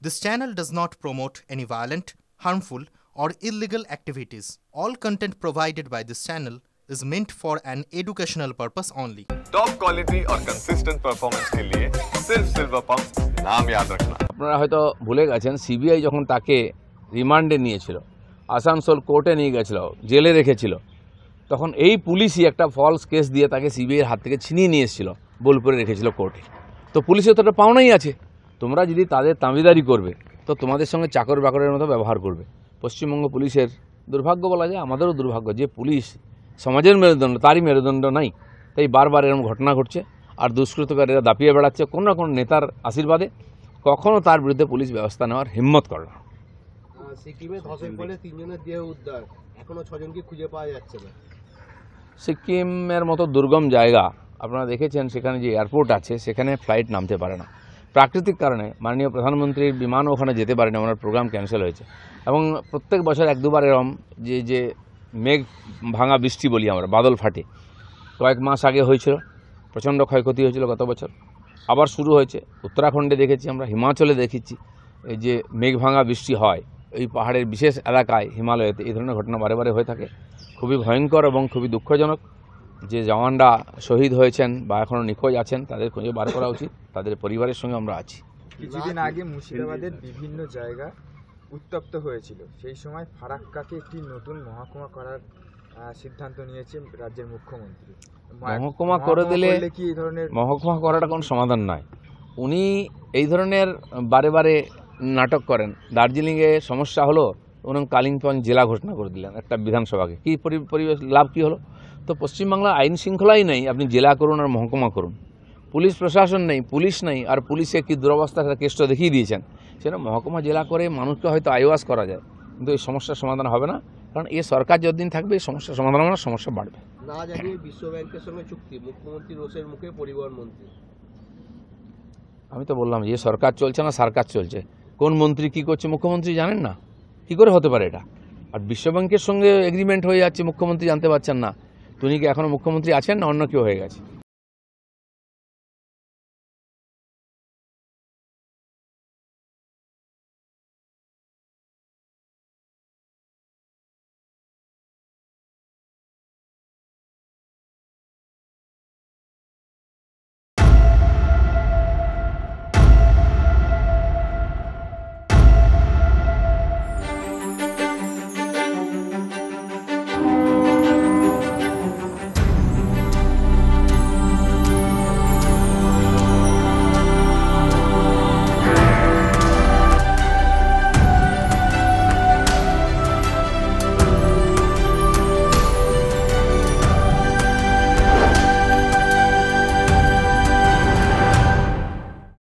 This channel does not promote any violent, harmful, or illegal activities. All content provided by this channel is meant for an educational purpose only. Top quality और consistent performance के लिए सिर्फ silver pump नाम याद रखना। আপনারা হয়তো ভুলে গেছেন সিবিআই যখন তাকে রিমান্ডে নিয়েছিল, আসানসোল কোর্টে নিয়ে গেছিল, জেলে রেখেছিল, তখন এই পুলিশই একটা ফলস কেস দিয়ে তাকে সিবিআইয়ের হাত থেকে ছিনিয়ে নিয়ে এসেছিল, বোলপুরে রেখেছিল কোর্টে। তো পুলিশের তো একটা পাওনাই আছে, তোমরা যদি তাদের তাঁবিদারি করবে তো তোমাদের সঙ্গে চাকর বাকরের মতো ব্যবহার করবে। পশ্চিমবঙ্গ পুলিশের দুর্ভাগ্য বলা যায়, আমাদেরও দুর্ভাগ্য যে পুলিশ সমাজের মেরুদণ্ড, তারই মেরুদণ্ড নাই, তাই বারবার এরকম ঘটনা ঘটছে। আর দুষ্কৃতকারীরা দাপিয়ে বেড়াচ্ছে কোনো না কোনো নেতার আশীর্বাদে, কখনো তার বিরুদ্ধে পুলিশ ব্যবস্থা নেওয়ার হিম্মত করে না। সিকিমে ধসের ফলে 3 জনের দেহ উদ্ধার, এখনো 6 জনকে খুঁজে পাওয়া যাচ্ছে না। সিকিমের মতো দুর্গম জায়গা, আপনারা দেখেছেন সেখানে যে এয়ারপোর্ট আছে সেখানে ফ্লাইট নামতে পারে না। প্রাকৃতিক কারণে মাননীয় প্রধানমন্ত্রীর বিমানও ওখানে যেতে পারে না, ওনার প্রোগ্রাম ক্যান্সেল হয়েছে। এবং প্রত্যেক বছর 1-2 এরম যে মেঘ ভাঙা বৃষ্টি বলি আমরা, বাদল ফাটে, কয়েক মাস আগে হয়েছিল, প্রচণ্ড ক্ষয়ক্ষতি হয়েছিল গত বছর, আবার শুরু হয়েছে। উত্তরাখণ্ডে দেখেছি আমরা, হিমাচলে দেখেছি, এই যে মেঘ ভাঙা বৃষ্টি হয় এই পাহাড়ের বিশেষ এলাকায় হিমালয়েতে, এই ধরনের ঘটনা বারে বারে হয়ে থাকে। খুবই ভয়ঙ্কর এবং খুবই দুঃখজনক যে জওয়ানরা শহীদ হয়েছেন বা এখনও নিখোঁজ আছেন, তাদের খুঁজে বার করা উচিত। তাদের পরিবারের সঙ্গে আমরা আছি। কিছুদিন আগে মুর্শিদাবাদের বিভিন্ন জায়গা উত্তপ্ত হয়েছিল, সেই সময় ফারাক্কাকে একটি নতুন মহকুমা করার সিদ্ধান্ত নিয়েছে রাজ্যের মুখ্যমন্ত্রী। মহকুমা করে দিলে কি এই ধরনের মহকুমা করাটা কোনো সমাধান নয়। উনি এই ধরনের বারে বারে নাটক করেন। দার্জিলিংয়ে সমস্যা হলো, উনি কালিম্পং জেলা ঘোষণা করে দিলেন একটা বিধানসভাকে, কী পরিবেশ লাভ কী হলো? তো পশ্চিমবাংলা আইন শৃঙ্খলাই নেই, আপনি জেলা করুন আর মহকুমা করুন। পুলিশ প্রশাসন নেই, পুলিশ নেই, আর পুলিশে কী দুরবস্থা সেটা কেষ্ট দেখিয়ে দিয়েছেন। সেটা মহকুমা জেলা করে মানুষকে হয়তো আইওয়াস করা যায়, কিন্তু এই সমস্যার সমাধান হবে না। কারণ এই সরকার যতদিন থাকবে এই সমস্যার সমাধান হবে না, সমস্যা বাড়বে। না জানিয়ে বিশ্ব ব্যাংকের সঙ্গে চুক্তি, মুখ্যমন্ত্রী রোষের মুখে পরিবহন মন্ত্রী। আমি তো বললাম যে সরকার চলছে না, সরকার চলছে। কোন মন্ত্রী কী করছে মুখ্যমন্ত্রী জানেন না? কী করে হতে পারে এটা? আর বিশ্ব ব্যাংকের সঙ্গে এগ্রিমেন্ট হয়ে যাচ্ছে, মুখ্যমন্ত্রী জানতে পারছেন না? তিনি কি এখনও মুখ্যমন্ত্রী আছেন না অন্য কেউ হয়ে গেছে?